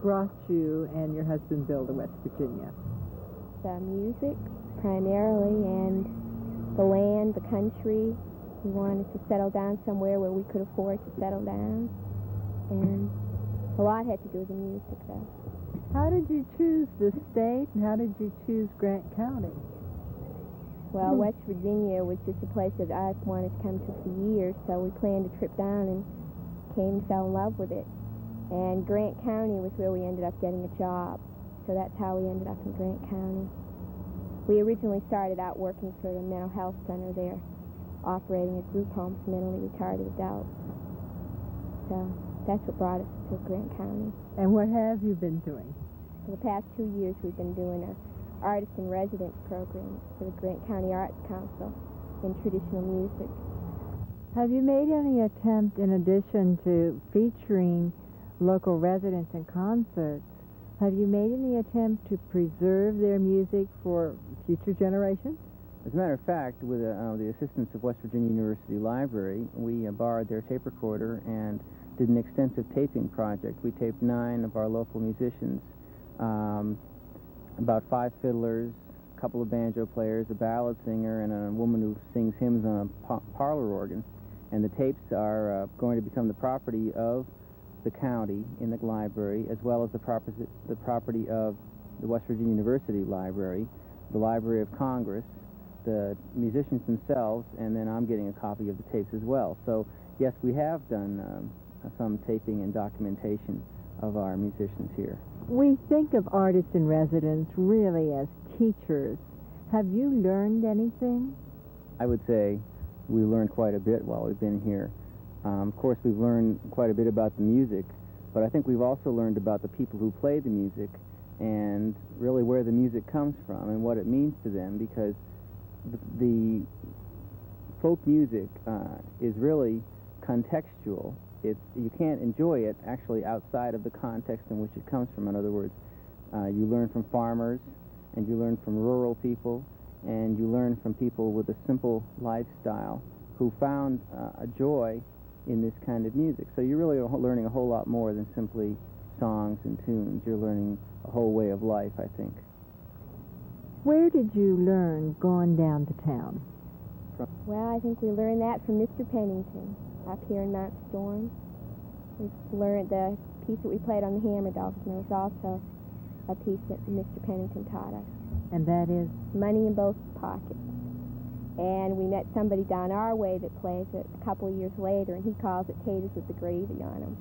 brought you and your husband Bill to West Virginia? The music, primarily, and the land, the country. We wanted to settle down somewhere where we could afford to settle down. And a lot had to do with the music, though. How did you choose the state, and how did you choose Grant County? Well, West Virginia was just a place that I wanted to come to for years, so we planned a trip down and came and fell in love with it. And Grant County was where we ended up getting a job, so that's how we ended up in Grant County. We originally started out working for the mental health center there, operating a group home for mentally retarded adults. So that's what brought us to Grant County. And what have you been doing? For the past 2 years, we've been doing a artist in residence program for the Grant County Arts Council in traditional music. Have you made any attempt, in addition to featuring local residents in concerts, have you made any attempt to preserve their music for future generations? As a matter of fact, with the assistance of West Virginia University Library, we borrowed their tape recorder and did an extensive taping project. We taped 9 of our local musicians, about 5 fiddlers, a couple of banjo players, a ballad singer, and a woman who sings hymns on a parlor organ. And the tapes are going to become the property of the county in the library, as well as the property of the West Virginia University Library, the Library of Congress, the musicians themselves, and then I'm getting a copy of the tapes as well. So, yes, we have done some taping and documentation of our musicians here. We think of artists in residence really as teachers. Have you learned anything? I would say we learned quite a bit while we've been here. Of course, we've learned quite a bit about the music, but I think we've also learned about the people who play the music and really where the music comes from and what it means to them, because the folk music is really contextual. You can't enjoy it actually outside of the context in which it comes from. In other words, you learn from farmers, and you learn from rural people, and you learn from people with a simple lifestyle who found a joy in this kind of music. So you're really learning a whole lot more than simply songs and tunes. You're learning a whole way of life, I think. Where did you learn going down to town? Well, I think we learned that from Mr. Pennington up here in Mount Storm. We learned the piece that we played on the hammer dolls, and there was also a piece that Mr. Pennington taught us. And that is? Money in Both Pockets. And we met somebody down our way that plays it a couple of years later, and he calls it Taters with the Gravy on them.